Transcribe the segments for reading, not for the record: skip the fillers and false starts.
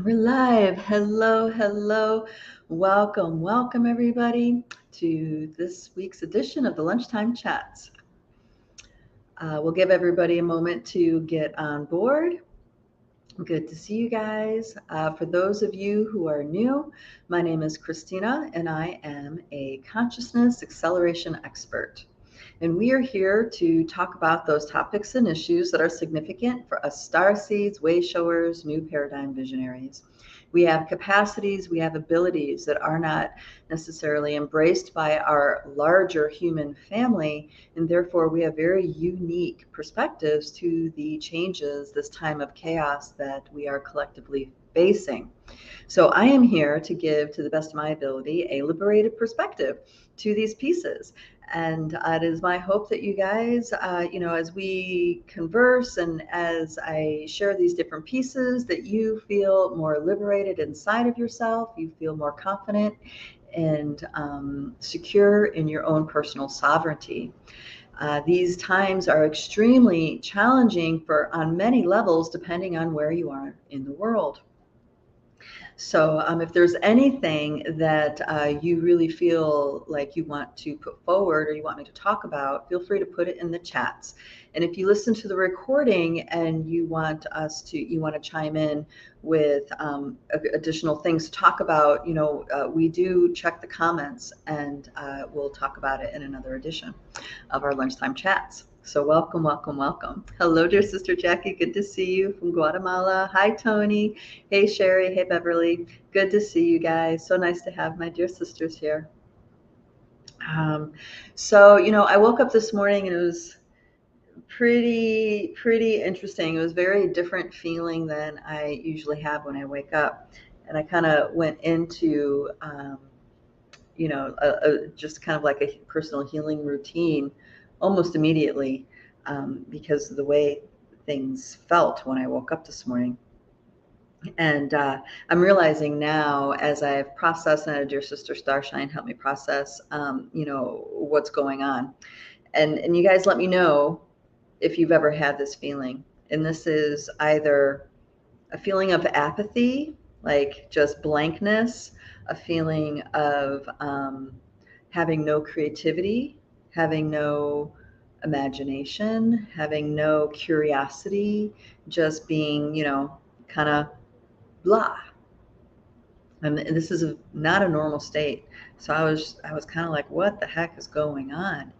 We're live. Hello, hello. Welcome everybody to this week's edition of the Lunchtime Chats. We'll give everybody a moment to get on board. Good to see you guys. For those of you who are new, my name is Christina and I am a consciousness acceleration expert. And we are here to talk about those topics and issues that are significant for us starseeds, way showers, new paradigm visionaries. We have capacities, we have abilities that are not necessarily embraced by our larger human family, and therefore we have very unique perspectives to the changes, this time of chaos that we are collectively facing. So I am here to give, to the best of my ability, a liberated perspective to these pieces. And it is my hope that you guys, as we converse and as I share these different pieces, that you feel more liberated inside of yourself, you feel more confident and secure in your own personal sovereignty. These times are extremely challenging on many levels, depending on where you are in the world. So if there's anything that you really feel like you want to put forward or you want me to talk about, feel free to put it in the chats. And if you listen to the recording and you want to chime in with additional things to talk about, we do check the comments and we'll talk about it in another edition of our Lunchtime Chats. So welcome. Hello, dear Sister Jackie. Good to see you from Guatemala. Hi, Tony. Hey, Sherry. Hey, Beverly. Good to see you guys. So nice to have my dear sisters here. I woke up this morning and it was pretty interesting. It was very different feeling than I usually have when I wake up. And I kind of went into, just kind of like a personal healing routine almost immediately because of the way things felt when I woke up this morning. And I'm realizing now, as I've processed, and had a dear sister Starshine help me process, what's going on. And you guys let me know if you've ever had this feeling. And this is either a feeling of apathy, like just blankness, a feeling of having no creativity, having no imagination, having no curiosity, just being, kind of blah. And this is not a normal state. So I was kind of like, what the heck is going on?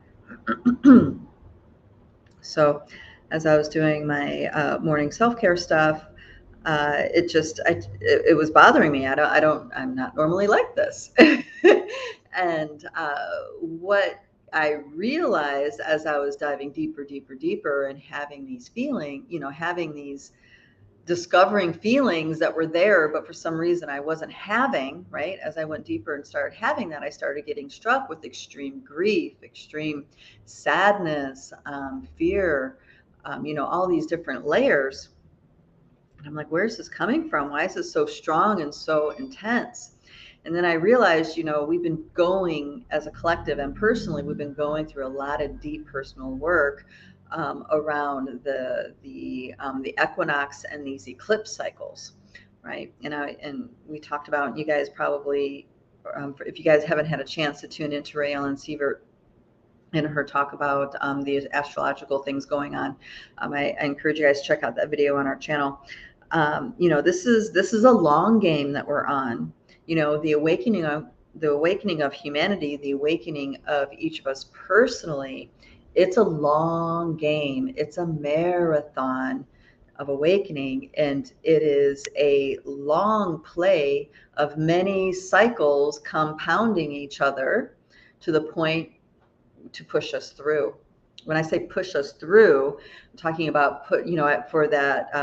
So as I was doing my morning self-care stuff, it was bothering me. I'm not normally like this. And what I realized as I was diving deeper and having these discovering feelings that were there, but for some reason I wasn't having, right? As I went deeper and started having that, I started getting struck with extreme grief, extreme sadness, fear, all these different layers. And I'm like, where's this coming from? Why is this so strong and so intense? And then I realized, we've been going as a collective and personally, we've been going through a lot of deep personal work around the equinox and these eclipse cycles, right? And we talked about, you guys probably, if you guys haven't had a chance to tune into Ray Ellen Sievert and her talk about the astrological things going on, I encourage you guys to check out that video on our channel. This is a long game that we're on. The awakening of humanity, the awakening of each of us personally. It's a long game. It's a marathon of awakening, and it is a long play of many cycles compounding each other to the point to push us through. When I say push us through, I'm talking about for that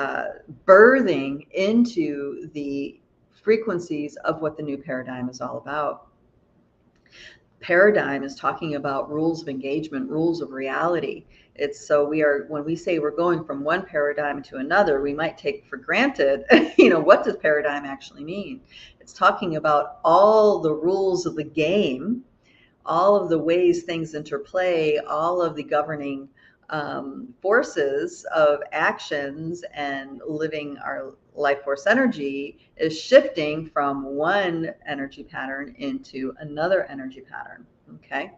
birthing into the frequencies of what the new paradigm is all about. Paradigm is talking about rules of engagement, rules of reality. When we say we're going from one paradigm to another, we might take for granted, what does paradigm actually mean? It's talking about all the rules of the game, all of the ways things interplay, all of the governing forces of actions and living our life force energy is shifting from one energy pattern into another energy pattern. Okay.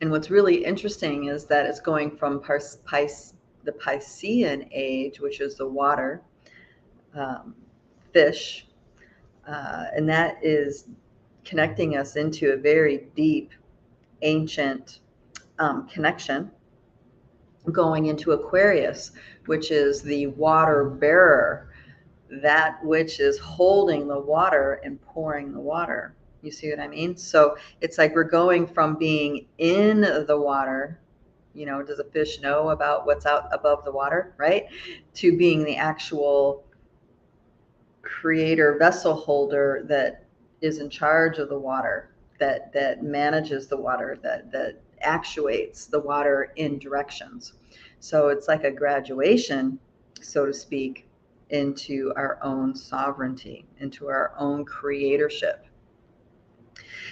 And what's really interesting is that it's going from the Piscean age, which is the water, fish, and that is connecting us into a very deep, ancient connection, going into Aquarius, which is the water bearer, that which is holding the water and pouring the water. You see what I mean? So it's like we're going from being in the water, does a fish know about what's out above the water, right? To being the actual creator vessel holder that is in charge of the water, that manages the water, that actuates the water in directions. So it's like a graduation, so to speak, into our own sovereignty, into our own creatorship.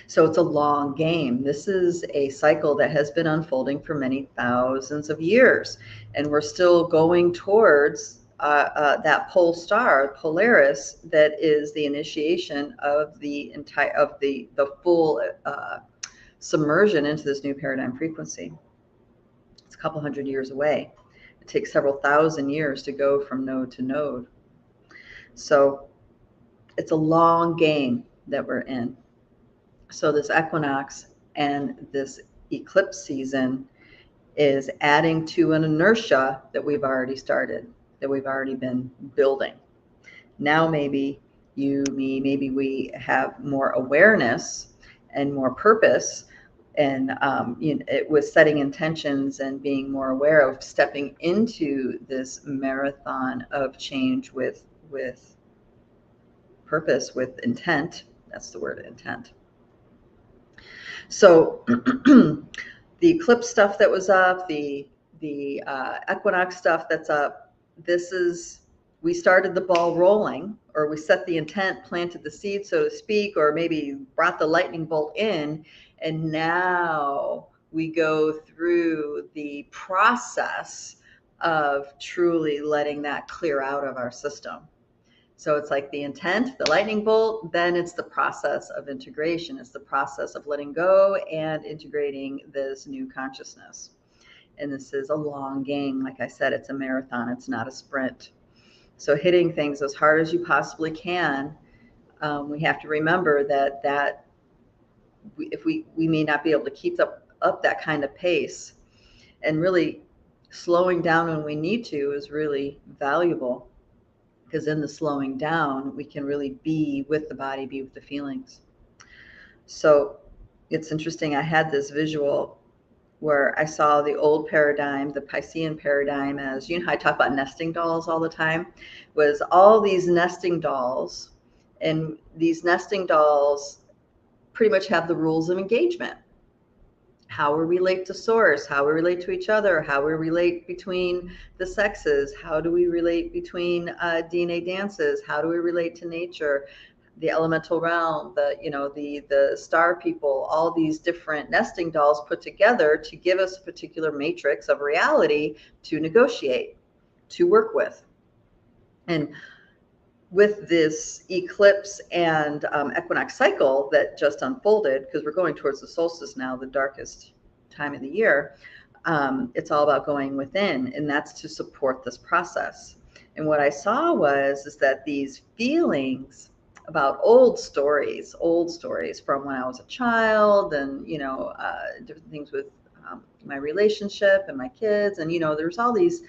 So it's a long game. This is a cycle that has been unfolding for many thousands of years, and we're still going towards that pole star, Polaris, that is the initiation of the full submersion into this new paradigm frequency. It's a couple hundred years away. It takes several thousand years to go from node to node. So it's a long game that we're in. So this equinox and this eclipse season is adding to an inertia that we've already started, that we've already been building. Now maybe you, me, maybe we have more awareness and more purpose, and it was setting intentions and being more aware of stepping into this marathon of change with purpose, with intent. That's the word, intent. So the eclipse stuff that was up, the equinox stuff that's up, we started the ball rolling, or we set the intent, planted the seed, so to speak, or maybe brought the lightning bolt in, and now we go through the process of truly letting that clear out of our system. So it's like the intent, the lightning bolt, then it's the process of integration. It's the process of letting go and integrating this new consciousness. And this is a long game. Like I said, it's a marathon. It's not a sprint. So hitting things as hard as you possibly can. We have to remember that we may not be able to keep up that kind of pace, and really slowing down when we need to is really valuable. Because in the slowing down, we can really be with the body, be with the feelings. So it's interesting. I had this visual where I saw the old paradigm, the Piscean paradigm, as I talk about nesting dolls all the time, was all these nesting dolls. And these nesting dolls pretty much have the rules of engagement. How we relate to source, how we relate to each other, how we relate between the sexes, how do we relate between DNA dances, how do we relate to nature, the elemental realm, the star people, all these different nesting dolls put together to give us a particular matrix of reality to negotiate, to work with. And with this eclipse and equinox cycle that just unfolded, because we're going towards the solstice now, the darkest time of the year, it's all about going within, and that's to support this process. And what I saw is that these feelings about old stories from when I was a child, and different things with my relationship and my kids, and there's all these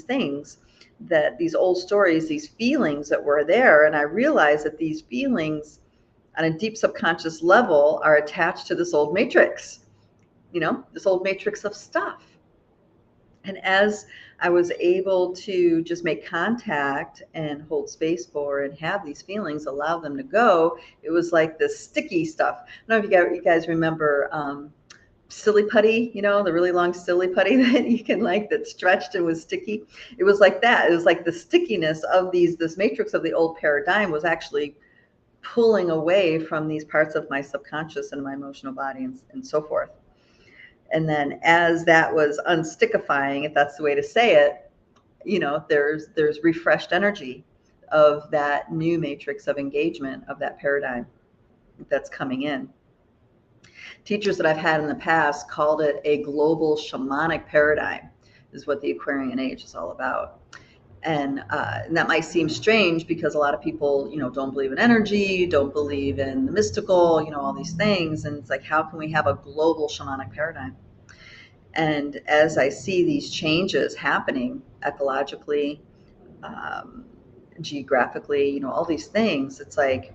things, that these old stories, these feelings that were there. And I realized that these feelings on a deep subconscious level are attached to this old matrix, this old matrix of stuff. And as I was able to just make contact and hold space for and have these feelings, allow them to go, it was like this sticky stuff. I don't know if you guys remember silly putty, the really long silly putty that you can that stretched and was sticky. It was like that. It was like the stickiness of this matrix of the old paradigm was actually pulling away from these parts of my subconscious and my emotional body and so forth. And then as that was unstickifying, if that's the way to say it, there's refreshed energy of that new matrix of engagement of that paradigm that's coming in. Teachers that I've had in the past called it a global shamanic paradigm, is what the Aquarian age is all about. And that might seem strange because a lot of people, don't believe in energy, don't believe in the mystical, all these things. And it's like, how can we have a global shamanic paradigm? And as I see these changes happening ecologically, geographically, all these things, it's like,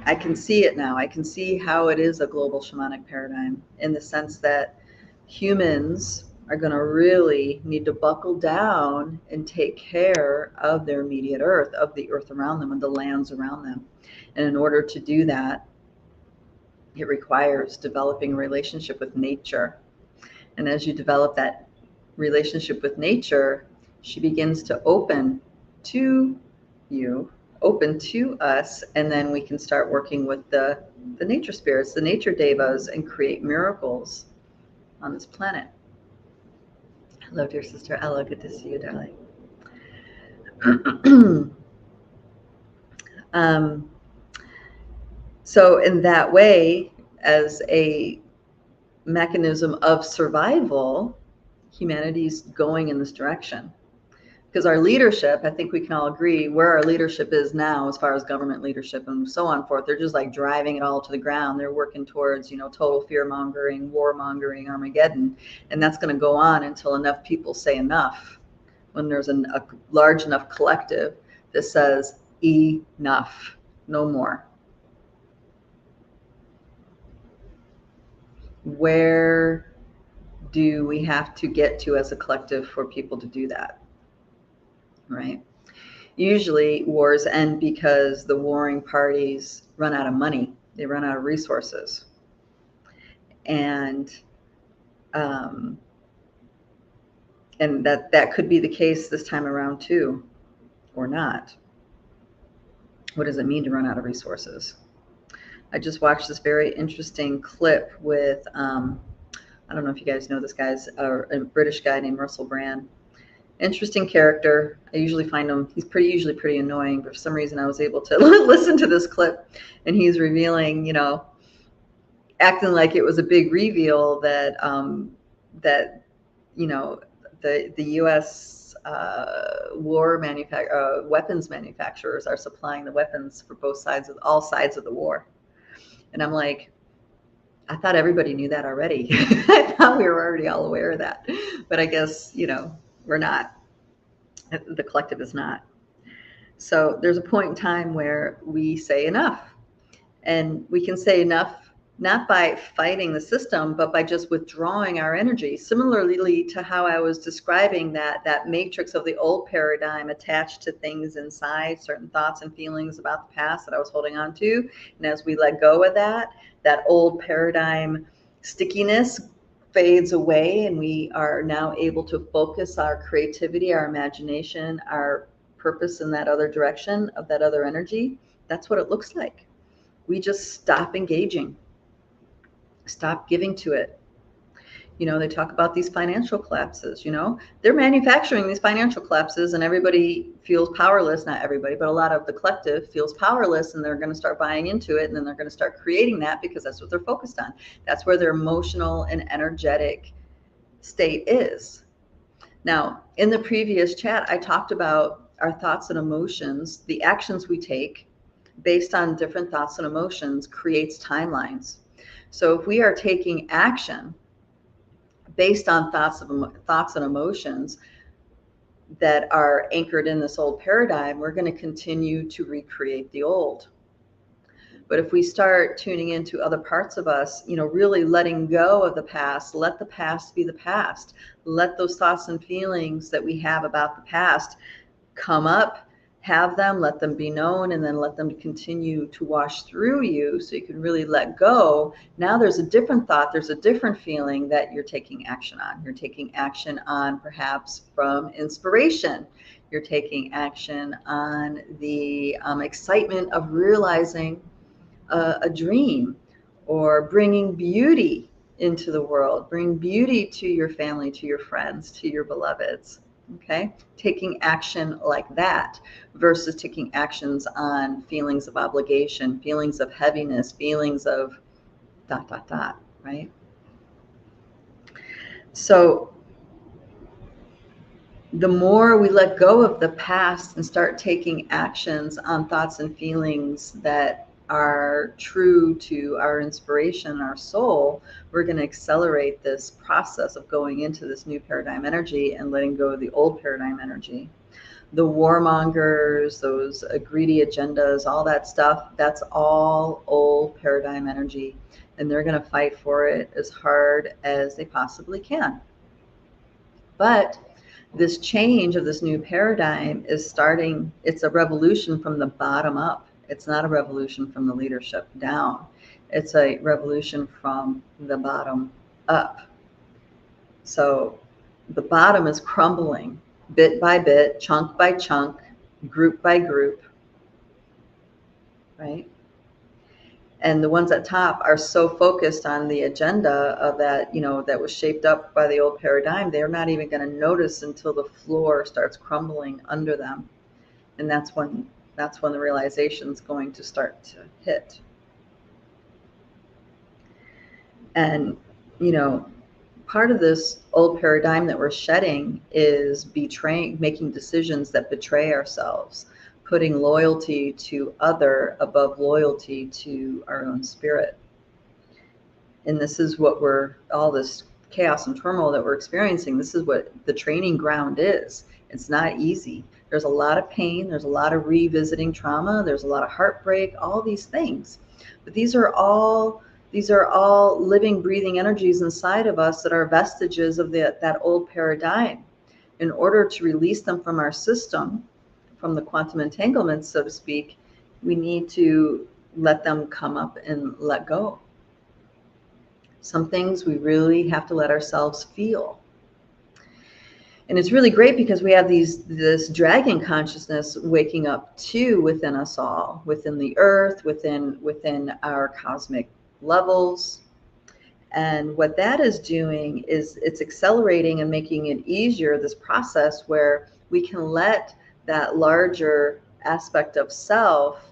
I can see it now. I can see how it is a global shamanic paradigm in the sense that humans are going to really need to buckle down and take care of their immediate earth, of the earth around them and the lands around them. And in order to do that, it requires developing a relationship with nature. And as you develop that relationship with nature, she begins to open to you, open to us, and then we can start working with the nature spirits, the nature devas, and create miracles on this planet. Hello, dear sister Ella. Good to see you, darling. So in that way, as a mechanism of survival, humanity's going in this direction. Because our leadership, I think we can all agree where our leadership is now as far as government leadership and so on forth, they're just like driving it all to the ground. They're working towards, total fear mongering, war mongering, Armageddon. And that's going to go on until enough people say enough. When there's a large enough collective that says enough, no more. Where do we have to get to as a collective for people to do that? Right? Usually wars end because the warring parties run out of money. They run out of resources. And that could be the case this time around too, or not. What does it mean to run out of resources? I just watched this very interesting clip with, I don't know if you guys know this guy's a British guy named Russell Brand. Interesting character. I usually find him, he's usually pretty annoying, but for some reason I was able to listen to this clip, and he's revealing, acting like it was a big reveal that the U.S. Weapons manufacturers are supplying the weapons for all sides of the war. And I'm like, I thought everybody knew that already. I thought we were already all aware of that, but I guess we're not. The collective is not. So there's a point in time where we say enough, and we can say enough not by fighting the system, but by just withdrawing our energy. Similarly to how I was describing that matrix of the old paradigm attached to things inside, certain thoughts and feelings about the past that I was holding on to. And as we let go of that old paradigm stickiness fades away, and we are now able to focus our creativity, our imagination, our purpose in that other direction of that other energy. That's what it looks like. We just stop engaging. Stop giving to it. They talk about these financial collapses, they're manufacturing these financial collapses, and everybody feels powerless. Not everybody, but a lot of the collective feels powerless, and they're going to start buying into it, and then they're going to start creating that because that's what they're focused on. That's where their emotional and energetic state is. Now, in the previous chat, I talked about our thoughts and emotions. The actions we take based on different thoughts and emotions creates timelines. So if we are taking action based on thoughts and emotions that are anchored in this old paradigm, we're going to continue to recreate the old. But if we start tuning into other parts of us, really letting go of the past, let the past be the past, let those thoughts and feelings that we have about the past come up, have them, let them be known, and then let them continue to wash through you so you can really let go. Now there's a different thought, there's a different feeling that you're taking action on. You're taking action on perhaps from inspiration. You're taking action on the excitement of realizing a dream, or bringing beauty into the world, bring beauty to your family, to your friends, to your beloveds. Okay, taking action like that versus taking actions on feelings of obligation, feelings of heaviness, feelings of ... right? So the more we let go of the past and start taking actions on thoughts and feelings that are true to our inspiration, our soul, we're going to accelerate this process of going into this new paradigm energy and letting go of the old paradigm energy. The warmongers, those greedy agendas, all that stuff, that's all old paradigm energy. And they're going to fight for it as hard as they possibly can. But this change of this new paradigm is starting, it's a revolution from the bottom up. It's not a revolution from the leadership down. It's a revolution from the bottom up. So the bottom is crumbling bit by bit, chunk by chunk, group by group, right? And the ones at top are so focused on the agenda of that, that was shaped up by the old paradigm, they're not even going to notice until the floor starts crumbling under them. And that's when the realization is going to start to hit. And, part of this old paradigm that we're shedding is making decisions that betray ourselves, putting loyalty to other above loyalty to our own spirit. And this is what all this chaos and turmoil that we're experiencing, this is what the training ground is. It's not easy. There's a lot of pain. There's a lot of revisiting trauma. There's a lot of heartbreak, all these things. But these are all living, breathing energies inside of us that are vestiges of that old paradigm. In order to release them from our system, from the quantum entanglements, so to speak, we need to let them come up and let go. Some things we really have to let ourselves feel. And it's really great because we have this dragon consciousness waking up too within us all, within the earth, within our cosmic levels. And what that is doing is it's accelerating and making it easier, this process where we can let that larger aspect of self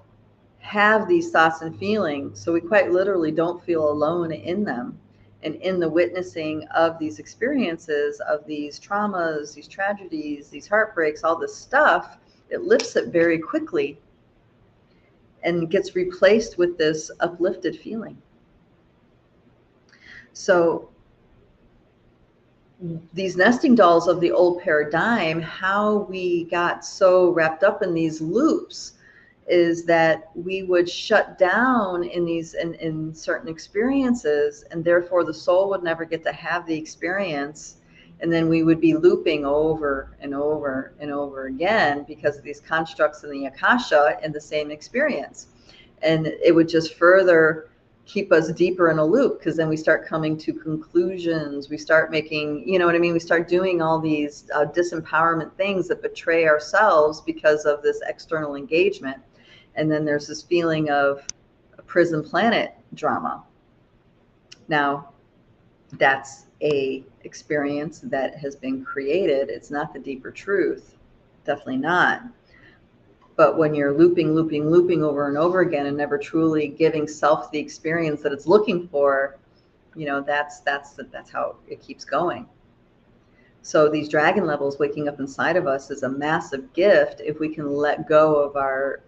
have these thoughts and feelings, so we quite literally don't feel alone in them. And in the witnessing of these experiences, of these traumas, these tragedies, these heartbreaks, all this stuff, it lifts it very quickly and gets replaced with this uplifted feeling. So these nesting dolls of the old paradigm, how we got so wrapped up in these loops is that we would shut down in certain experiences, and therefore the soul would never get to have the experience. And then we would be looping over and over and over again because of these constructs in the Akasha in the same experience. And it would just further keep us deeper in a loop, because then we start coming to conclusions. We start making, we start doing all these disempowerment things that betray ourselves because of this external engagement. And then there's this feeling of a prison planet drama. Now, that's a experience that has been created. It's not the deeper truth. Definitely not. But when you're looping over and over again and never truly giving self the experience that it's looking for, that's how it keeps going. So these dragon levels waking up inside of us is a massive gift if we can let go of our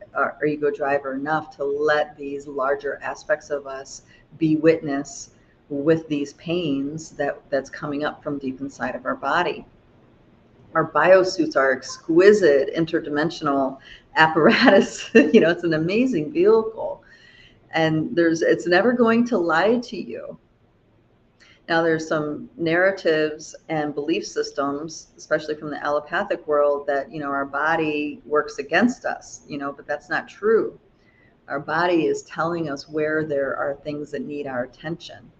ego driver enough to let these larger aspects of us be witness with these pains that's coming up from deep inside of our body. Our biosuits are exquisite interdimensional apparatus. It's an amazing vehicle, and it's never going to lie to you. Now, there's some narratives and belief systems, especially from the allopathic world, that, our body works against us, but that's not true. Our body is telling us where there are things that need our attention.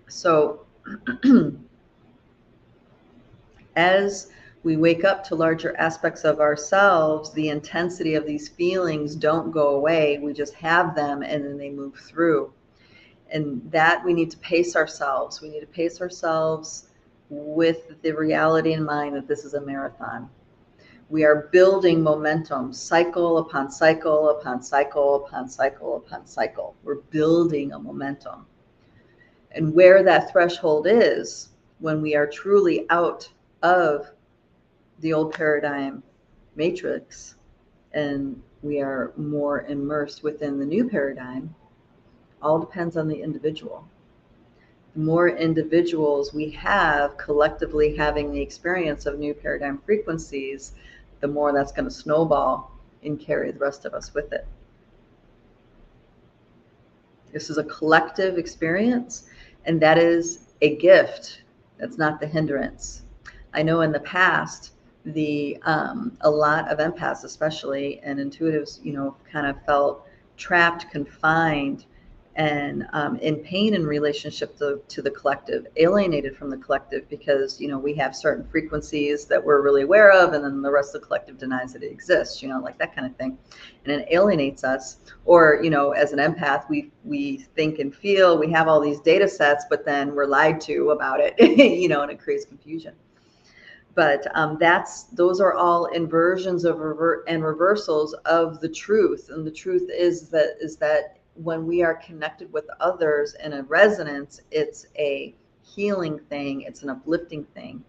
So as we wake up to larger aspects of ourselves, the intensity of these feelings don't go away. We just have them and then they move through. And that we need to pace ourselves. We need to pace ourselves with the reality in mind that this is a marathon. We are building momentum, cycle upon cycle upon cycle upon cycle upon cycle. We're building a momentum. And where that threshold is, when we are truly out of the old paradigm matrix and we are more immersed within the new paradigm, all depends on the individual. The more individuals we have collectively having the experience of new paradigm frequencies, the more that's going to snowball and carry the rest of us with it. This is a collective experience, and that is a gift. That's not the hindrance. I know in the past, a lot of empaths, especially, and intuitives, kind of felt trapped, confined, and in pain in relationship to the collective, alienated from the collective, because we have certain frequencies that we're really aware of, and then the rest of the collective denies that it exists, like that kind of thing, and it alienates us. Or as an empath, we think and feel, we have all these data sets, but then we're lied to about it, and it creates confusion. But those are all inversions of and reversals of the truth. And the truth is that when we are connected with others in a resonance, it's a healing thing. It's an uplifting thing.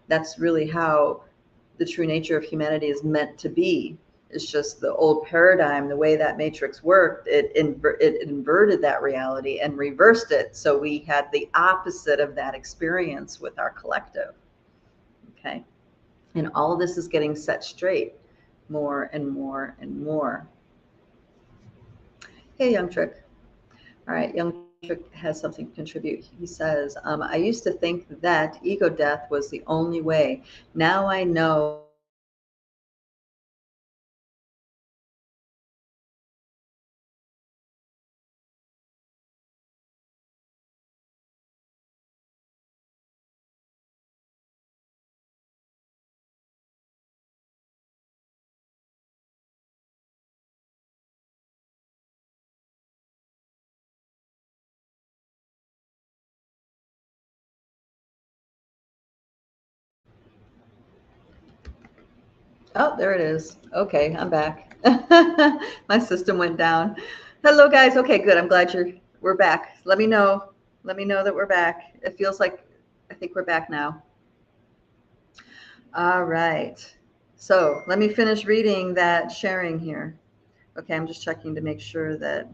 That's really how the true nature of humanity is meant to be. It's just the old paradigm, the way that matrix worked, it inverted that reality and reversed it. So we had the opposite of that experience with our collective. Okay. And all of this is getting set straight more and more and more. Hey, Young Trick. All right, Young Trick has something to contribute. He says, I used to think that ego death was the only way. Now I know. Oh, there it is. Okay, I'm back. My system went down. Hello, guys. Okay, good. I'm glad we're back. Let me know that we're back. It feels like I think we're back now. All right. So let me finish reading that sharing here. Okay, I'm just checking to make sure that.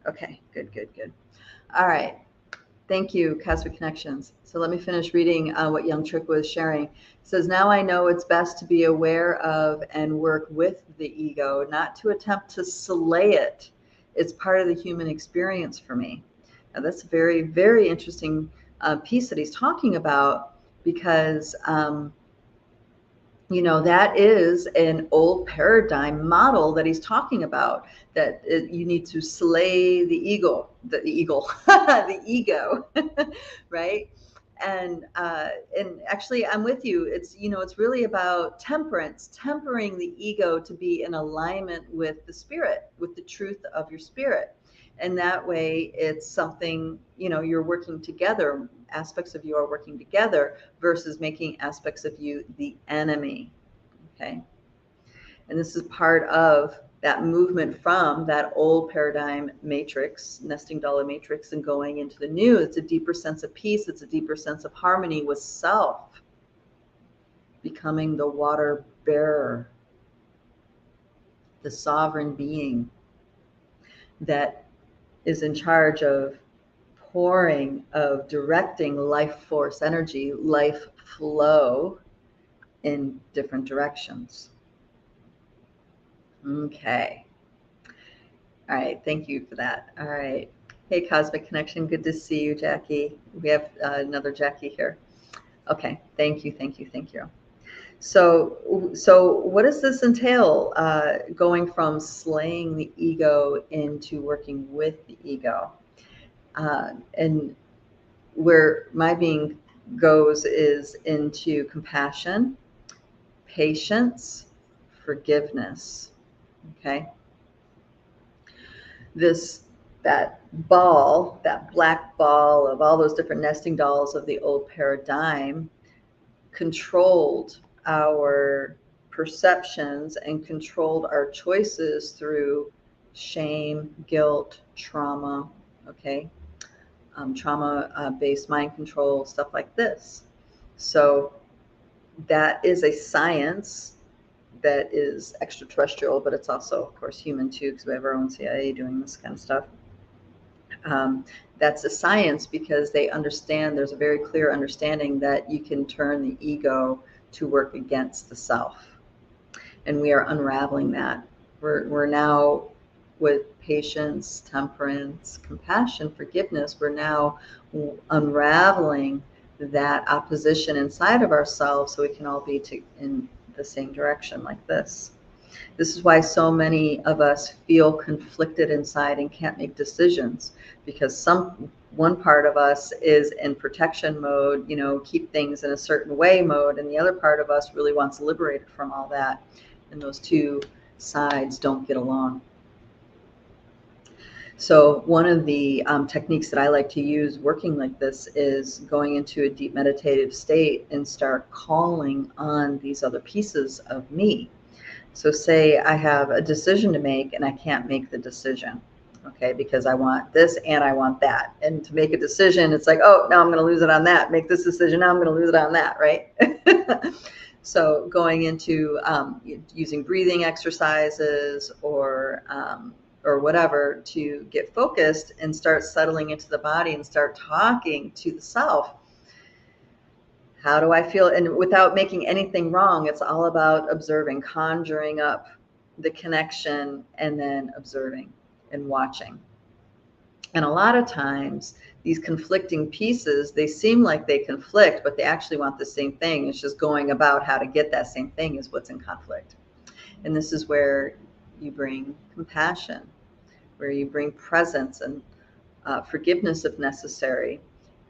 Okay, good. All right. Thank you, Cosmic Connections. So let me finish reading what Young Trick was sharing. It says, now I know it's best to be aware of and work with the ego, not to attempt to slay it. It's part of the human experience for me. Now that's a very, very interesting piece that he's talking about, because that is an old paradigm model that he's talking about, that you need to slay the ego, the ego, right? And actually, I'm with you. It's really about temperance, tempering the ego to be in alignment with the spirit, with the truth of your spirit. And that way it's something, you're working together. Aspects of you are working together versus making aspects of you the enemy. Okay. And this is part of that movement from that old paradigm matrix, nesting dollar matrix, and going into the new. It's a deeper sense of peace. It's a deeper sense of harmony with self, becoming the water bearer, the sovereign being that is in charge of pouring, of directing life force energy, life flow in different directions. Okay. All right. Thank you for that. All right. Hey, Cosmic Connection. Good to see you, Jackie. We have another Jackie here. Okay. Thank you. So what does this entail? Going from slaying the ego into working with the ego. And where my being goes is into compassion, patience, forgiveness. Okay. This that ball, that black ball of all those different nesting dolls of the old paradigm, controlled our perceptions and controlled our choices through shame, guilt, trauma, okay? Trauma-based mind control, stuff like this. So that is a science that is extraterrestrial, but it's also, of course, human too, because we have our own CIA doing this kind of stuff. That's a science because they understand, there's a very clear understanding that you can turn the ego to work against the self. And we are unraveling that. We're now, with patience, temperance, compassion, forgiveness, we're now unraveling that opposition inside of ourselves so we can all be in the same direction like this. This is why so many of us feel conflicted inside and can't make decisions, because one part of us is in protection mode, keep things in a certain way mode, and the other part of us really wants liberated from all that. And those two sides don't get along. So one of the techniques that I like to use working like this is going into a deep meditative state and start calling on these other pieces of me. So say I have a decision to make and I can't make the decision, okay, because I want this and I want that. And to make a decision, it's like, oh, now I'm going to lose it on that. Make this decision, now I'm going to lose it on that, right? So going into using breathing exercises or whatever to get focused and start settling into the body and start talking to the self. How do I feel? And without making anything wrong, it's all about observing, conjuring up the connection, and then observing and watching. And a lot of times, these conflicting pieces, they seem like they conflict, but they actually want the same thing. It's just going about how to get that same thing is what's in conflict. And this is where you bring compassion, where you bring presence and forgiveness if necessary.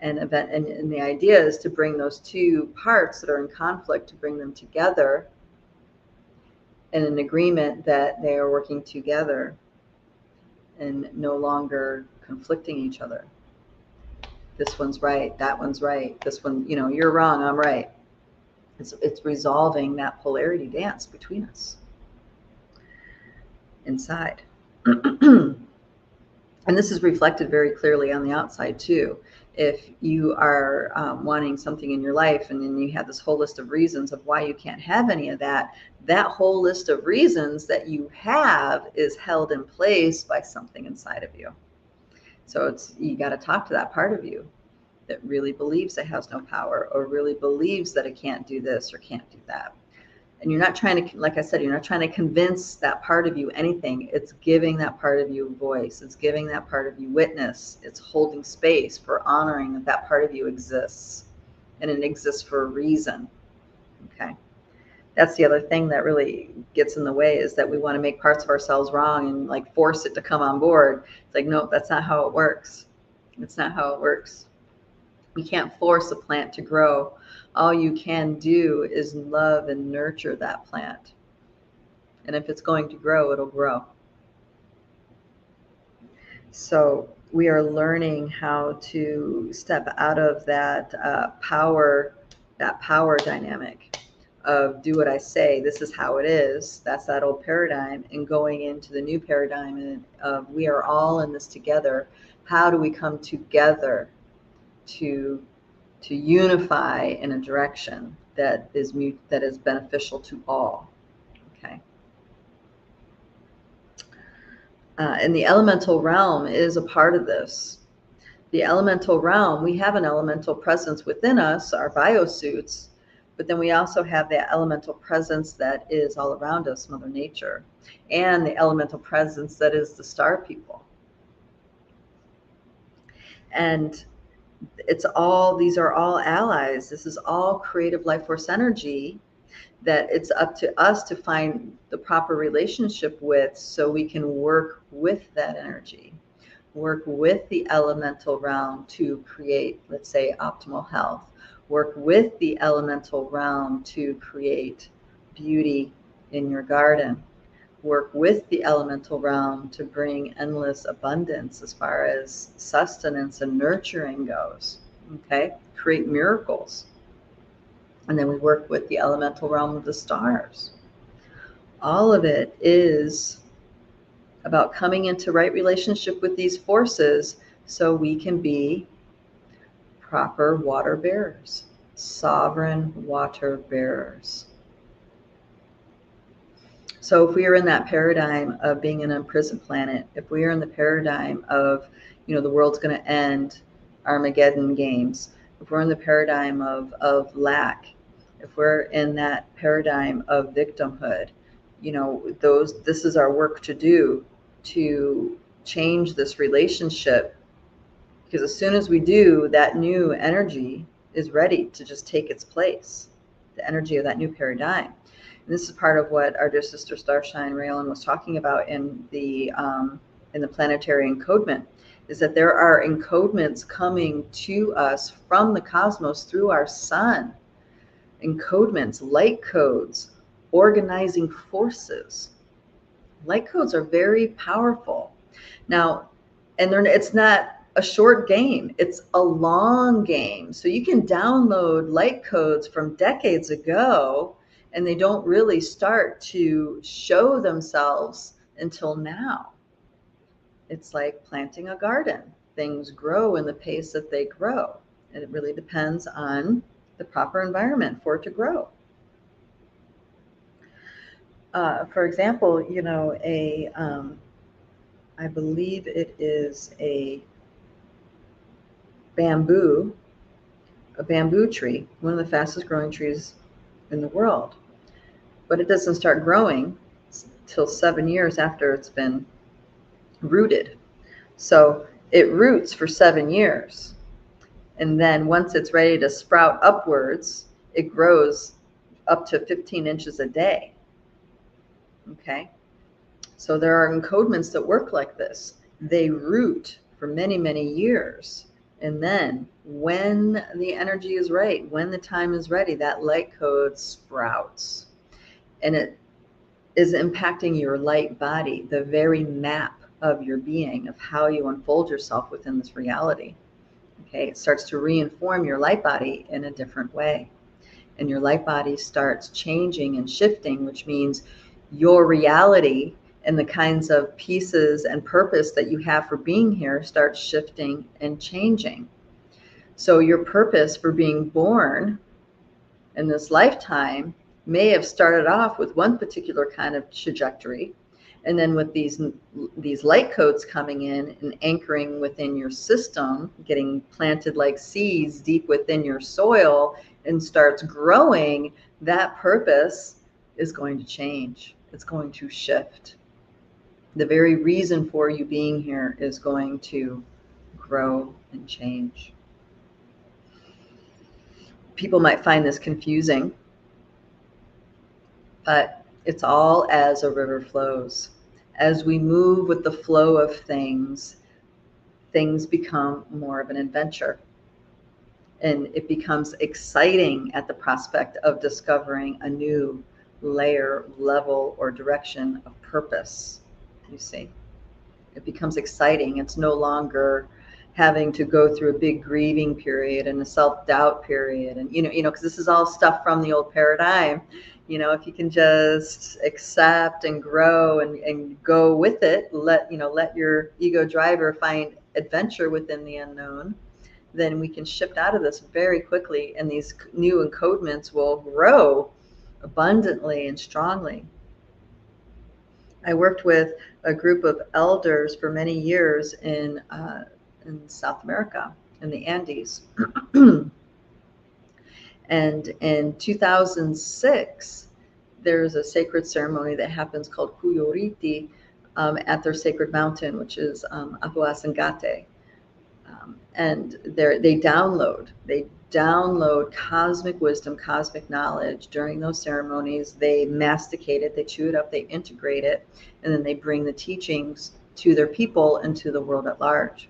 And the idea is to bring those two parts that are in conflict, to bring them together in an agreement that they are working together and no longer conflicting each other. This one's right, that one's right. This one, you're wrong, I'm right. It's resolving that polarity dance between us inside. And this is reflected very clearly on the outside too. If you are wanting something in your life and then you have this whole list of reasons of why you can't have any of that, that whole list of reasons that you have is held in place by something inside of you. So you got to talk to that part of you that really believes it has no power, or really believes that it can't do this or can't do that. And you're not trying to, like I said, you're not trying to convince that part of you anything. It's giving that part of you a voice. It's giving that part of you witness. It's holding space for honoring that that part of you exists. And it exists for a reason. Okay. That's the other thing that really gets in the way, is that we want to make parts of ourselves wrong and like force it to come on board. It's like, no, that's not how it works. It's not how it works. You can't force a plant to grow. All you can do is love and nurture that plant. And if it's going to grow, it'll grow. So we are learning how to step out of that power dynamic of do what I say, this is how it is. That's that old paradigm, and going into the new paradigm of we are all in this together. How do we come together to unify in a direction that is beneficial to all? Okay. And the elemental realm is a part of this. The elemental realm, we have an elemental presence within us, our biosuits, but then we also have the elemental presence that is all around us, Mother Nature, and the elemental presence that is the star people. And these are all allies. This is all creative life force energy that it's up to us to find the proper relationship with, so we can work with that energy, work with the elemental realm to create, let's say, optimal health, work with the elemental realm to create beauty in your garden, work with the elemental realm to bring endless abundance as far as sustenance and nurturing goes. Okay, create miracles. And then we work with the elemental realm of the stars. All of it is about coming into right relationship with these forces so we can be proper water bearers, sovereign water bearers. So if we are in that paradigm of being an imprisoned planet, if we are in the paradigm of, the world's going to end, Armageddon games, if we're in the paradigm of lack, if we're in that paradigm of victimhood, this is our work to do to change this relationship. Because as soon as we do, that new energy is ready to just take its place, the energy of that new paradigm. And this is part of what our dear sister Starshine Raylan was talking about in the planetary encodement, is that there are encodements coming to us from the cosmos through our sun. Encodements, light codes, organizing forces. Light codes are very powerful. Now, and it's not a short game, it's a long game. So you can download light codes from decades ago, and they don't really start to show themselves until now. It's like planting a garden. Things grow in the pace that they grow, and it really depends on the proper environment for it to grow. For example, I believe it is a bamboo tree, one of the fastest growing trees in the world. But it doesn't start growing till 7 years after it's been rooted. So it roots for 7 years. And then once it's ready to sprout upwards, it grows up to 15 inches a day. Okay? So there are encodements that work like this. They root for many, many years. And then when the energy is right, when the time is ready, that light code sprouts. And it is impacting your light body, the very map of your being, of how you unfold yourself within this reality. Okay, it starts to reinform your light body in a different way. And your light body starts changing and shifting, which means your reality and the kinds of pieces and purpose that you have for being here starts shifting and changing. So your purpose for being born in this lifetime may have started off with one particular kind of trajectory, and then with these light codes coming in and anchoring within your system, getting planted like seeds deep within your soil and starts growing, that purpose is going to change. It's going to shift. The very reason for you being here is going to grow and change. People might find this confusing, but it's all as a river flows. As we move with the flow of things, things become more of an adventure. And it becomes exciting at the prospect of discovering a new layer, level, or direction of purpose. You see, it becomes exciting. It's no longer having to go through a big grieving period and a self-doubt period. And, because this is all stuff from the old paradigm. If you can just accept and grow and go with it, let your ego driver find adventure within the unknown, then we can shift out of this very quickly. And these new encodements will grow abundantly and strongly. I worked with a group of elders for many years in South America, in the Andes. And in 2006, there's a sacred ceremony that happens called Cuyoriti at their sacred mountain, which is Apuasangate. And they download cosmic wisdom, cosmic knowledge during those ceremonies. They masticate it, they chew it up, they integrate it, and then they bring the teachings to their people and to the world at large.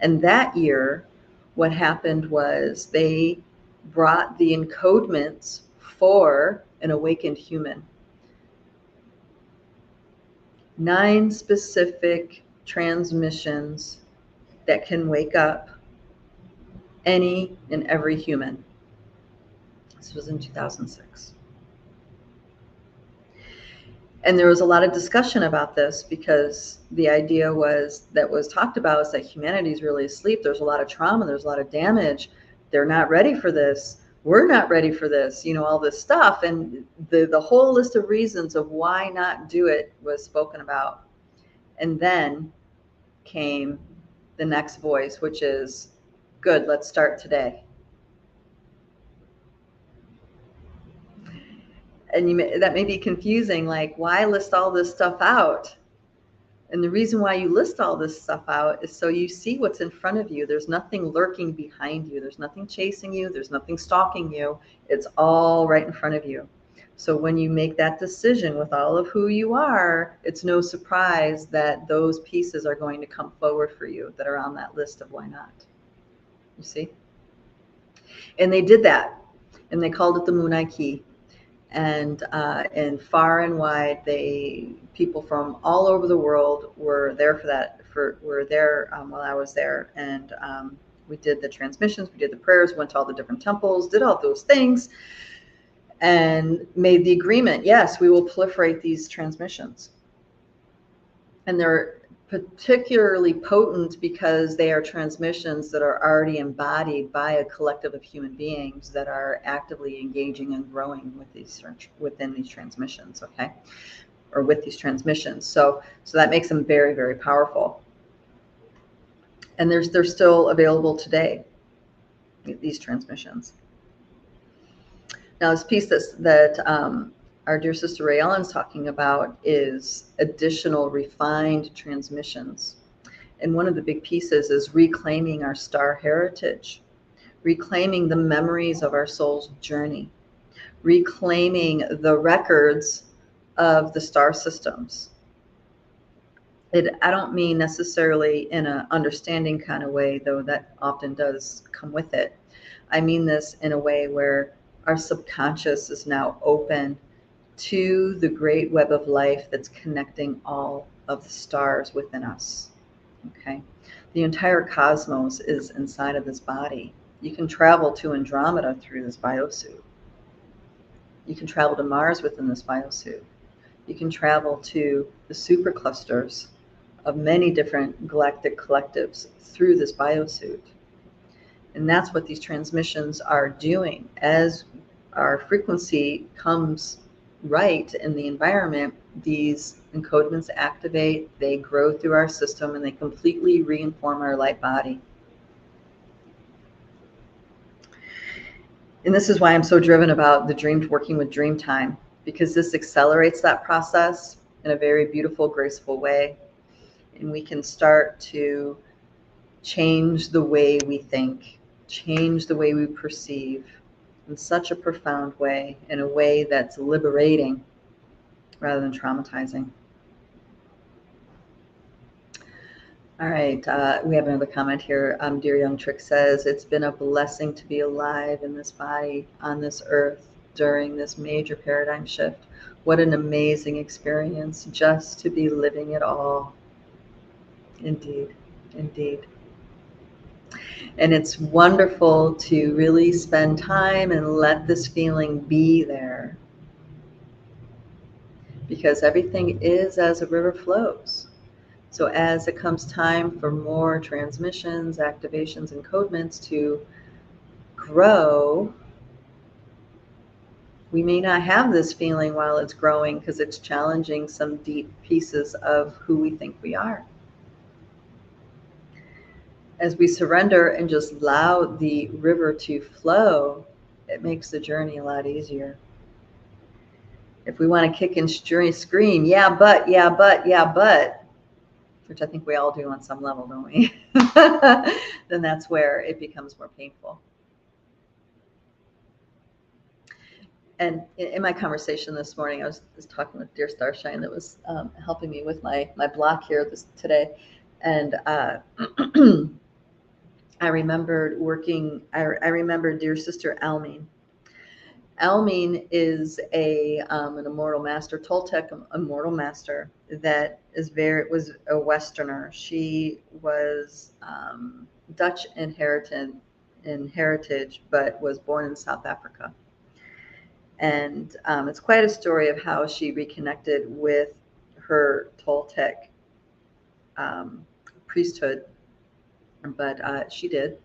And that year, what happened was they brought the encodements for an awakened human. 9 specific transmissions that can wake up any and every human. This was in 2006. And there was a lot of discussion about this because the idea was talked about is that humanity is really asleep. There's a lot of trauma. There's a lot of damage. They're not ready for this. We're not ready for this, all this stuff. And the whole list of reasons of why not do it was spoken about. And then came the next voice, which is, good, let's start today. And that may be confusing, like, why list all this stuff out? And the reason why you list all this stuff out is so you see what's in front of you. There's nothing lurking behind you. There's nothing chasing you. There's nothing stalking you. It's all right in front of you. So when you make that decision with all of who you are, it's no surprise that those pieces are going to come forward for you that are on that list of why not. You see? And they did that. And they called it the Moon Eye Key. And far and wide, people from all over the world were there for that. Were there while I was there, and we did the transmissions, we did the prayers, went to all the different temples, did all those things, and made the agreement. Yes, we will proliferate these transmissions, and they're particularly potent because they are transmissions that are already embodied by a collective of human beings that are actively engaging and growing within these transmissions, okay, or with these transmissions. So that makes them very, very powerful. And they're still available today, these transmissions. Now, this piece that our dear sister Ray Ellen's talking about is additional refined transmissions. And one of the big pieces is reclaiming our star heritage, reclaiming the memories of our soul's journey, reclaiming the records of the star systems. I don't mean necessarily in an understanding kind of way, though that often does come with it. I mean this in a way where our subconscious is now open to the great web of life that's connecting all of the stars within us. Okay, the entire cosmos is inside of this body. You can travel to Andromeda through this biosuit. You can travel to Mars within this biosuit. You can travel to the superclusters of many different galactic collectives through this biosuit. And that's what these transmissions are doing. As our frequency comes right in the environment, these encodements activate, they grow through our system, and they completely reinform our light body. And this is why I'm so driven about working with Dreamtime, because this accelerates that process in a very beautiful, graceful way. And we can start to change the way we think, change the way we perceive, in such a profound way, in a way that's liberating rather than traumatizing. All right, we have another comment here. Dear Young Trick says, it's been a blessing to be alive in this body on this earth during this major paradigm shift. What an amazing experience just to be living it all. Indeed, indeed. And it's wonderful to really spend time and let this feeling be there. Because everything is as a river flows. So as it comes time for more transmissions, activations, and encodements to grow, we may not have this feeling while it's growing because it's challenging some deep pieces of who we think we are. As we surrender and just allow the river to flow, it makes the journey a lot easier. If we want to kick and scream, yeah, but, which I think we all do on some level, don't we? Then that's where it becomes more painful. And in my conversation this morning, I was talking with dear Starshine that was helping me with my block here today. And I remembered dear sister Almine. Almine is an immortal master, Toltec immortal master that was a Westerner. She was Dutch in heritage, but was born in South Africa. And it's quite a story of how she reconnected with her Toltec priesthood, but she did.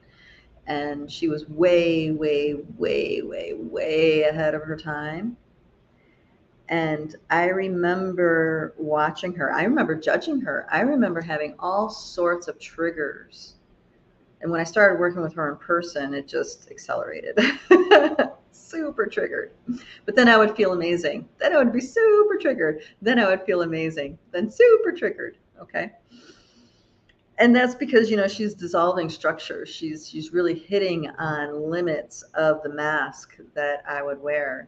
And she was way, way, way, way, way ahead of her time. And I remember watching her. I remember judging her. I remember having all sorts of triggers. And when I started working with her in person, it just accelerated. Super triggered. But then I would feel amazing. Then I would be super triggered. Then I would feel amazing. Then super triggered. Okay. And that's because, she's dissolving structures. She's really hitting on limits of the mask that I would wear.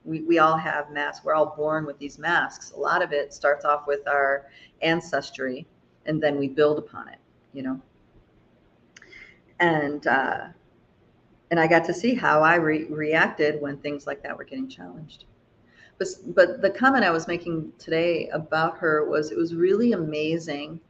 We all have masks. We're all born with these masks. A lot of it starts off with our ancestry, and then we build upon it, And I got to see how I reacted when things like that were getting challenged. But the comment I was making today about her was, it was really amazing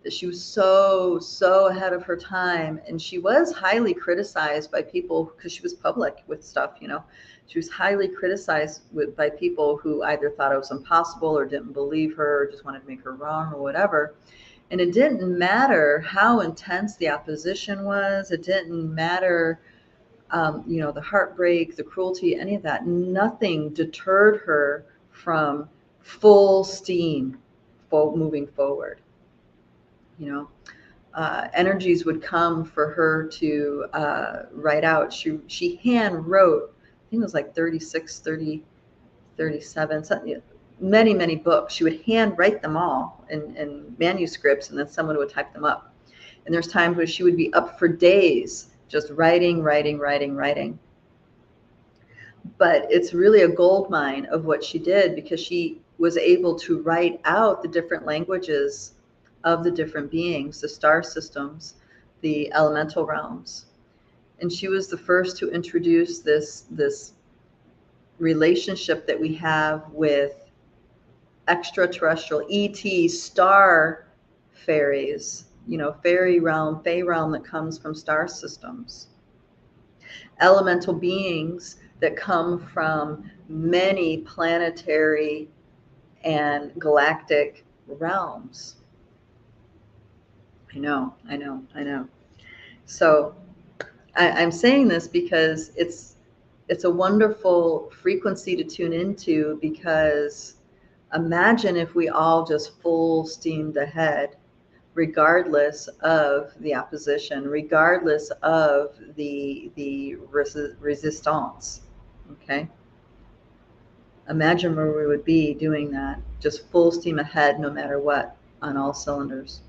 that she was so ahead of her time. And she was highly criticized by people because she was public with stuff, She was highly criticized by people who either thought it was impossible or didn't believe her or just wanted to make her wrong or whatever. And it didn't matter how intense the opposition was. It didn't matter, the heartbreak, the cruelty, any of that. Nothing deterred her from full steam moving forward. Energies would come for her to write out. She hand wrote, I think it was like 36, 30, 37, something, many books. She would hand write them all in manuscripts, and then someone would type them up. And there's times where she would be up for days just writing. But it's really a gold mine of what she did, because she was able to write out the different languages of the different beings, the star systems, the elemental realms. And she was the first to introduce this relationship that we have with extraterrestrial ET star fairies, fairy realm, fae realm that comes from star systems. Elemental beings that come from many planetary and galactic realms. I know. So I'm saying this because it's a wonderful frequency to tune into, because imagine if we all just full steamed ahead, regardless of the opposition, regardless of the resistance. Okay. Imagine where we would be doing that, just full steam ahead, no matter what, on all cylinders.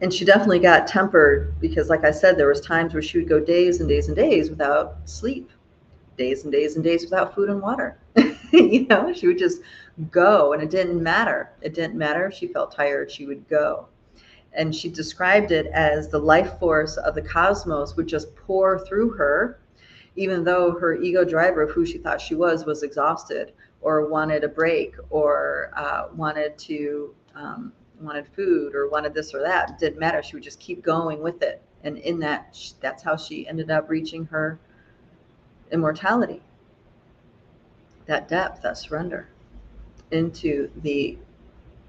And she definitely got tempered, because like I said, there was times where she would go days and days and days without sleep, days and days and days without food and water. She would just go, and it didn't matter. It didn't matter if she felt tired, she would go. And she described it as the life force of the cosmos would just pour through her, even though her ego driver of who she thought she was exhausted, or wanted a break, or wanted food, or wanted this or that. It didn't matter. She would just keep going with it. And in that's how she ended up reaching her immortality. That depth, that surrender into the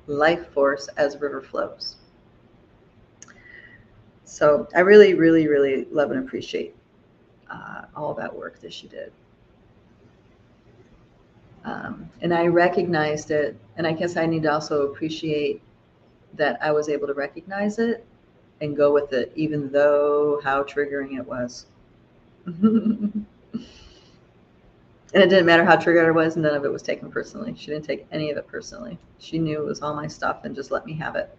life force as river flows. So I really, really, really love and appreciate all that work that she did. And I recognized it, and I guess I need to also appreciate that I was able to recognize it and go with it, even though how triggering it was. And it didn't matter how triggered I was, none of it was taken personally. She didn't take any of it personally. She knew it was all my stuff and just let me have it.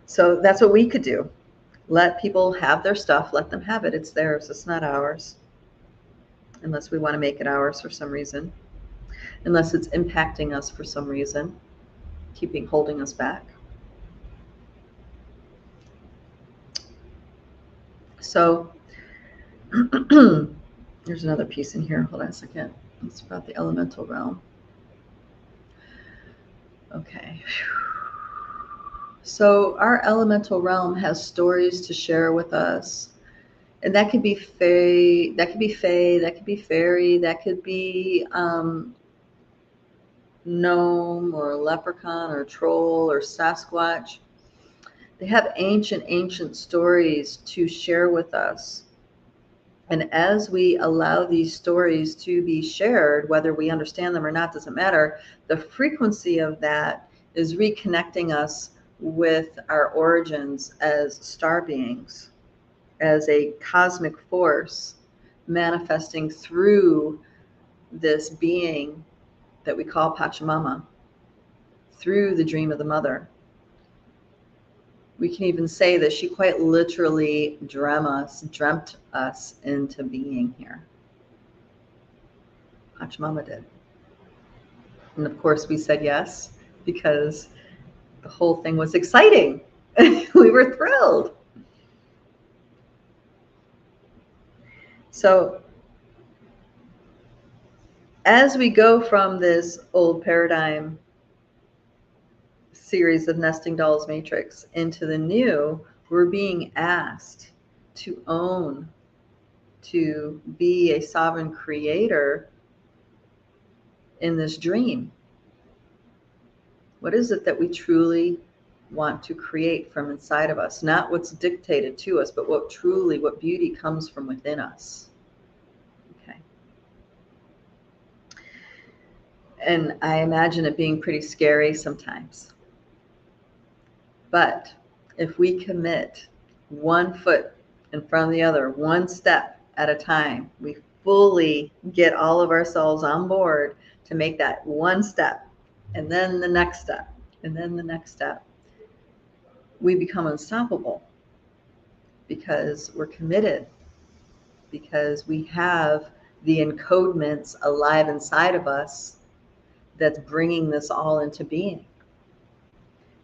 So that's what we could do. Let people have their stuff, let them have it. It's theirs, it's not ours. Unless we want to make it ours for some reason. Unless it's impacting us for some reason, holding us back. So There's another piece in here. Hold on a second. It's about the elemental realm. Okay. So our elemental realm has stories to share with us. And that could be fae, that could be fairy, that could be gnome or leprechaun or troll or Sasquatch. They have ancient stories to share with us. And as we allow these stories to be shared, whether we understand them or not, doesn't matter, the frequency of that is reconnecting us with our origins as star beings, as a cosmic force manifesting through this being that we call Pachamama, through the dream of the mother. We can even say that she quite literally dreamt us into being here. Pachamama did. And of course we said yes, because the whole thing was exciting. We were thrilled. So as we go from this old paradigm series of nesting dolls matrix into the new, we're being asked to own, to be a sovereign creator in this dream. What is it that we truly want to create from inside of us? Not what's dictated to us, but what beauty comes from within us. Okay. And I imagine it being pretty scary sometimes. But if we commit one foot in front of the other, one step at a time, we fully get all of ourselves on board to make that one step, and then the next step, and then the next step, we become unstoppable, because we're committed, because we have the encodements alive inside of us that's bringing this all into being.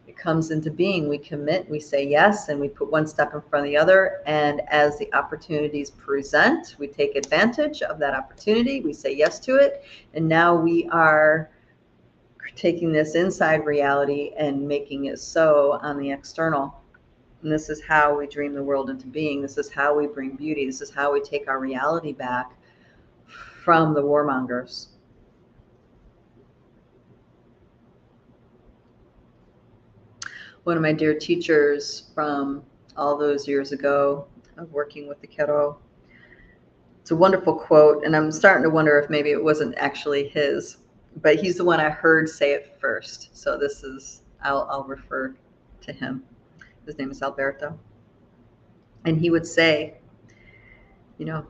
It comes into being, we commit, we say yes, and we put one step in front of the other. And as the opportunities present, we take advantage of that opportunity, we say yes to it. And now we are taking this inside reality and making it so on the external. And this is how we dream the world into being. This is how we bring beauty. This is how we take our reality back from the warmongers. One of my dear teachers from all those years ago of working with the kiddo, it's a wonderful quote, and I'm starting to wonder if maybe it wasn't actually his, but he's the one I heard say it first. So this is, I'll refer to him. His name is Alberto. And he would say, you know,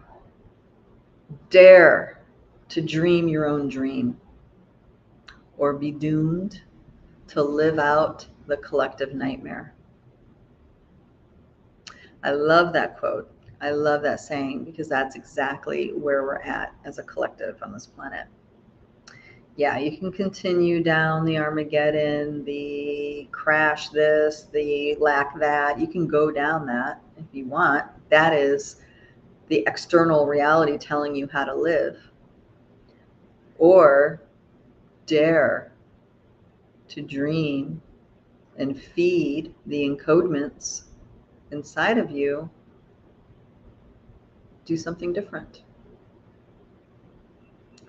dare to dream your own dream, or be doomed to live out the collective nightmare. I love that quote. I love that saying, because that's exactly where we're at as a collective on this planet. Yeah, you can continue down the Armageddon, the crash this, the lack that. You can go down that if you want. That is the external reality telling you how to live. Or dare to dream and feed the encodements inside of you. Do something different.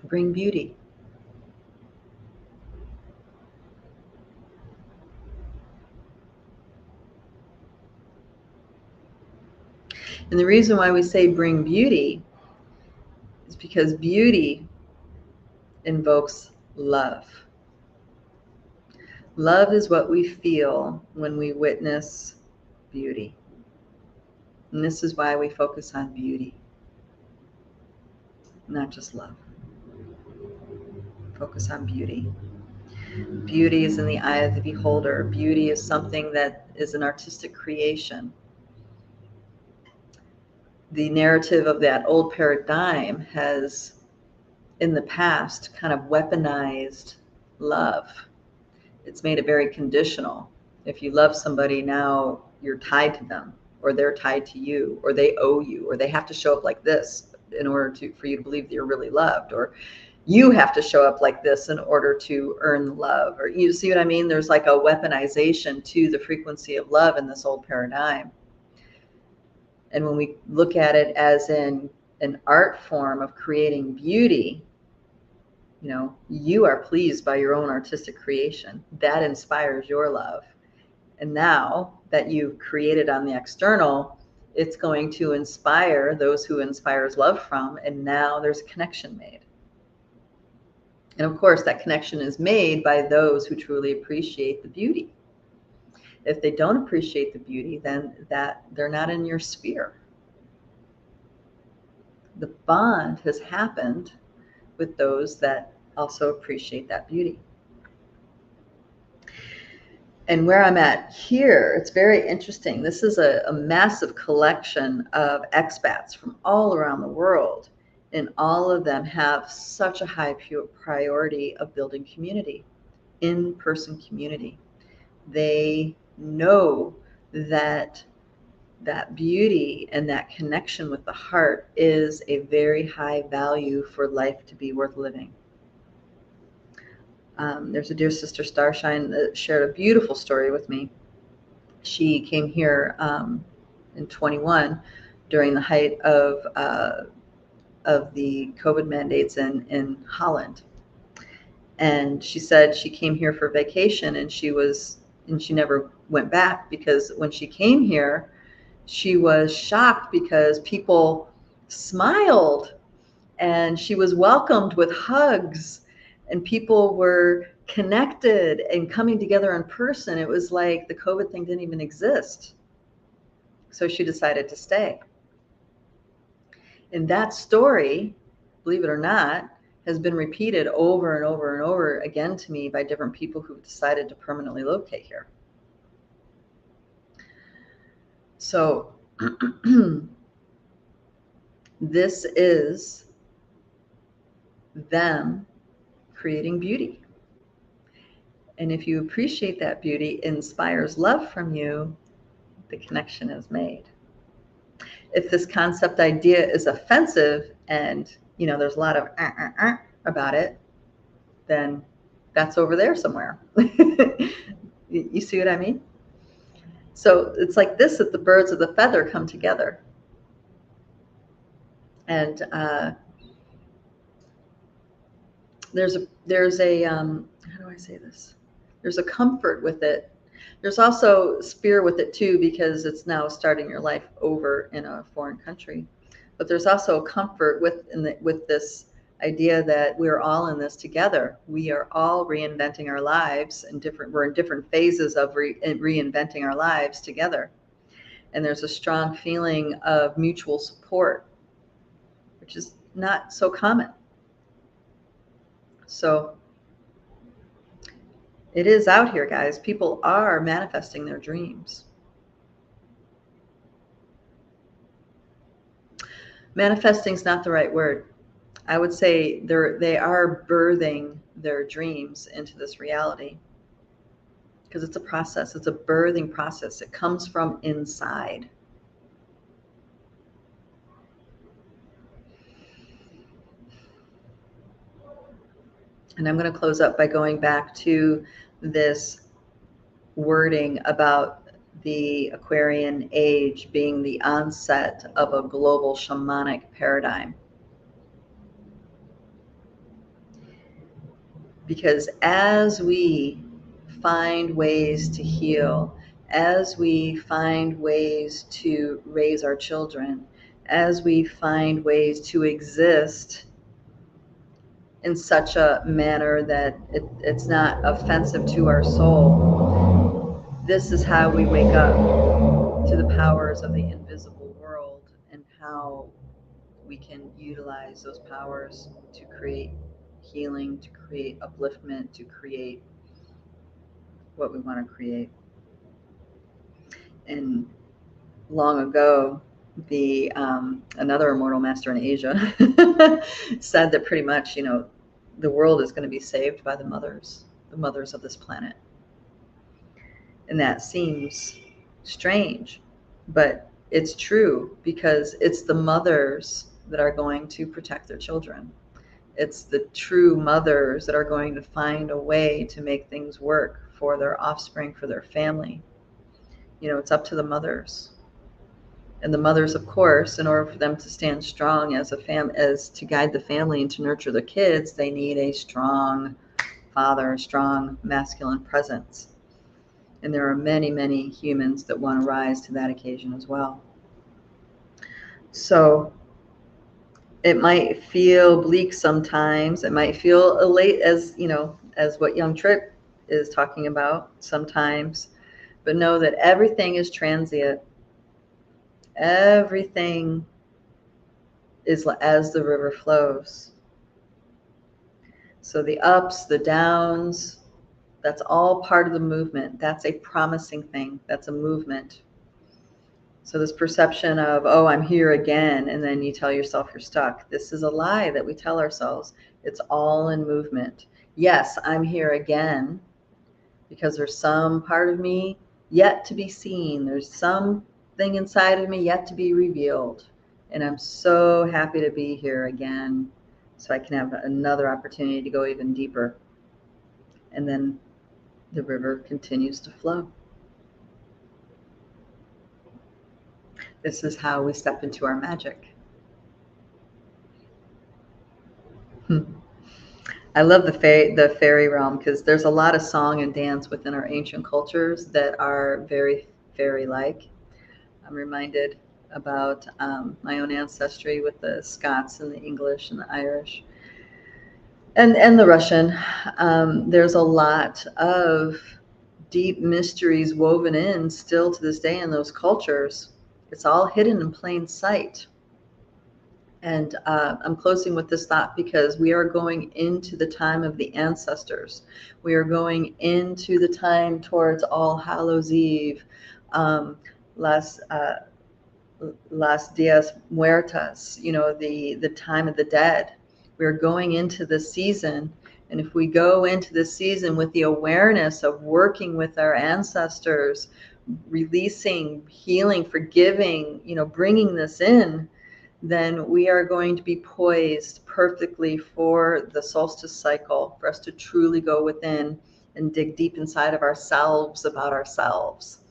Bring beauty. And the reason why we say bring beauty is because beauty invokes love. Love is what we feel when we witness beauty. And this is why we focus on beauty, not just love. Focus on beauty. Beauty is in the eye of the beholder. Beauty is something that is an artistic creation. The narrative of that old paradigm has, in the past, kind of weaponized love. It's made it very conditional. If you love somebody, now you're tied to them, or they're tied to you, or they owe you, or they have to show up like this in order for you to believe that you're really loved, or you have to show up like this in order to earn love. Or you see what I mean? There's like a weaponization to the frequency of love in this old paradigm. And when we look at it as in an art form of creating beauty, you know, you are pleased by your own artistic creation. That inspires your love. And now that you've created on the external, it's going to inspire those who inspires love from. And now there's a connection made. And of course, that connection is made by those who truly appreciate the beauty. If they don't appreciate the beauty, then that they're not in your sphere. The bond has happened with those that also appreciate that beauty. And where I'm at here, it's very interesting. This is a massive collection of expats from all around the world. And all of them have such a high priority of building community, in-person community. They know that beauty and that connection with the heart is a very high value for life to be worth living. There's a dear sister, Starshine, that shared a beautiful story with me. She came here in 21 during the height of the COVID mandates in Holland. And she said she came here for vacation, and she never went back, because when she came here, she was shocked because people smiled and she was welcomed with hugs and people were connected and coming together in person. It was like the COVID thing didn't even exist. So she decided to stay. And that story, believe it or not, has been repeated over and over and over again to me by different people who've decided to permanently locate here. So this is them creating beauty. And if you appreciate that beauty, it inspires love from you, the connection is made. If this concept idea is offensive and, you know, there's a lot of about it, then that's over there somewhere. You see what I mean? So it's like this, that the birds of the feather come together. And there's a how do I say this? There's a comfort with it. There's also spear with it too, because it's now starting your life over in a foreign country. But there's also a comfort with this idea that we're all in this together. We are all reinventing our lives, and we're in different phases of reinventing our lives together. And there's a strong feeling of mutual support, which is not so common. So it is out here, guys. People are manifesting their dreams. Manifesting is not the right word. I would say they are birthing their dreams into this reality, because it's a process. It's a birthing process. It comes from inside. And I'm going to close up by going back to this wording about the Aquarian age being the onset of a global shamanic paradigm. Because as we find ways to heal, as we find ways to raise our children, as we find ways to exist in such a manner that it's not offensive to our soul, this is how we wake up to the powers of the invisible world, and how we can utilize those powers to create healing, to create upliftment, to create what we want to create. And long ago, the another immortal master in Asia said that pretty much, you know, the world is going to be saved by the mothers of this planet. And that seems strange, but it's true, because it's the mothers that are going to protect their children. It's the true mothers that are going to find a way to make things work for their offspring, for their family. You know, it's up to the mothers. And the mothers, of course, in order for them to stand strong as as to guide the family and to nurture the kids, they need a strong father, a strong masculine presence. And there are many, many humans that want to rise to that occasion as well. So it might feel bleak sometimes. It might feel elate, as you know, as what Young Trip is talking about sometimes. But know that everything is transient. Everything is as the river flows. So the ups, the downs, that's all part of the movement. That's a promising thing. That's a movement. So this perception of, oh, I'm here again, and then you tell yourself you're stuck. This is a lie that we tell ourselves. It's all in movement. Yes, I'm here again because there's some part of me yet to be seen. There's something inside of me yet to be revealed. And I'm so happy to be here again so I can have another opportunity to go even deeper. And then the river continues to flow. This is how we step into our magic. I love the fairy realm, because there's a lot of song and dance within our ancient cultures that are very fairy-like. I'm reminded about my own ancestry with the Scots and the English and the Irish and the Russian. There's a lot of deep mysteries woven in still to this day in those cultures. It's all hidden in plain sight. And I'm closing with this thought because we are going into the time of the ancestors. We are going into the time towards All Hallows Eve, Las Dias Muertas, you know, the time of the dead. We're going into the season. And if we go into the season with the awareness of working with our ancestors, releasing, healing, forgiving, you know, bringing this in, then we are going to be poised perfectly for the solstice cycle, for us to truly go within and dig deep inside of ourselves about ourselves,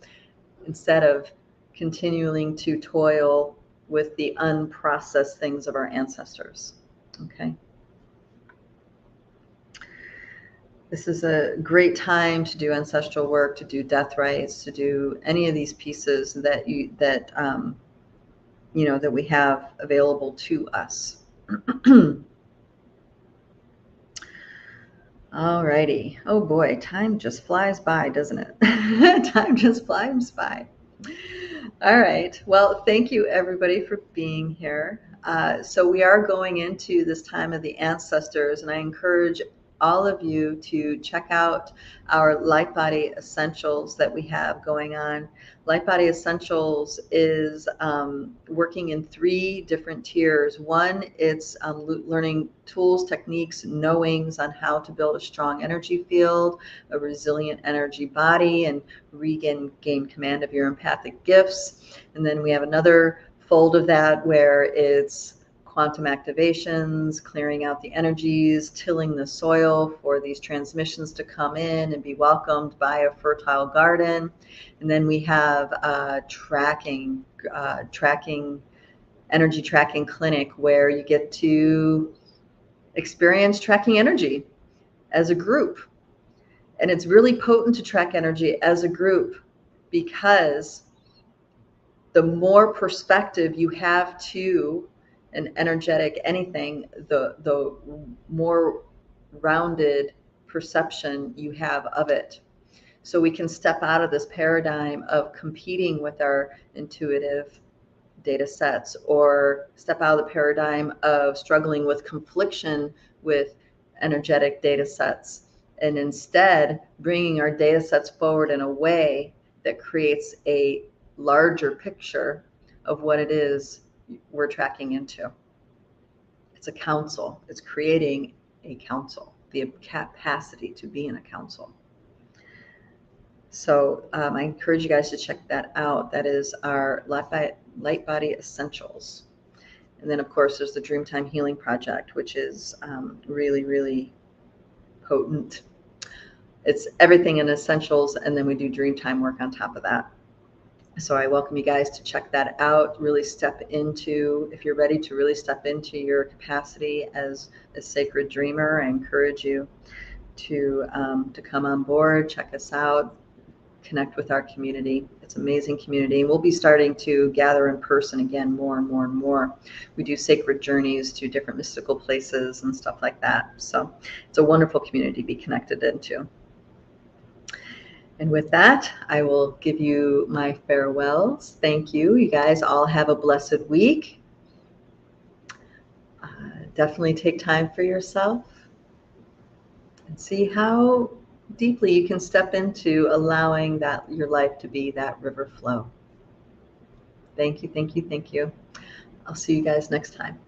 instead of continuing to toil with the unprocessed things of our ancestors. Okay. This is a great time to do ancestral work, to do death rites, to do any of these pieces that that we have available to us. All righty. Oh boy, time just flies by, doesn't it? Time just flies by. All right. Well, thank you everybody for being here. So we are going into this time of the ancestors, and I encourage all of you to check out our Light Body Essentials that we have going on. Light Body Essentials is working in 3 different tiers. One, it's learning tools, techniques, knowings on how to build a strong energy field, a resilient energy body, and gain command of your empathic gifts. And then we have another fold of that where it's quantum activations, clearing out the energies, tilling the soil for these transmissions to come in and be welcomed by a fertile garden. And then we have energy tracking clinic, where you get to experience tracking energy as a group. And it's really potent to track energy as a group, because the more perspective you have to an energetic anything, the more rounded perception you have of it. So we can step out of this paradigm of competing with our intuitive data sets, or step out of the paradigm of struggling with confliction with energetic data sets, and instead bringing our data sets forward in a way that creates a larger picture of what it is we're tracking into. It's a council. It's creating a council, the capacity to be in a council. So I encourage you guys to check that out. That is our Light Body Essentials. And then, of course, there's the Dreamtime Healing Project, which is really, really potent. It's everything in essentials, and then we do Dreamtime work on top of that. So I welcome you guys to check that out. Really step into, if you're ready to really step into your capacity as a sacred dreamer, I encourage you to come on board, check us out, connect with our community. It's an amazing community. And we'll be starting to gather in person again more and more and more. We do sacred journeys to different mystical places and stuff like that. So it's a wonderful community to be connected into. And with that, I will give you my farewells. Thank you. You guys all have a blessed week. Definitely take time for yourself and see how deeply you can step into allowing that your life to be that river flow. Thank you, thank you, thank you. I'll see you guys next time.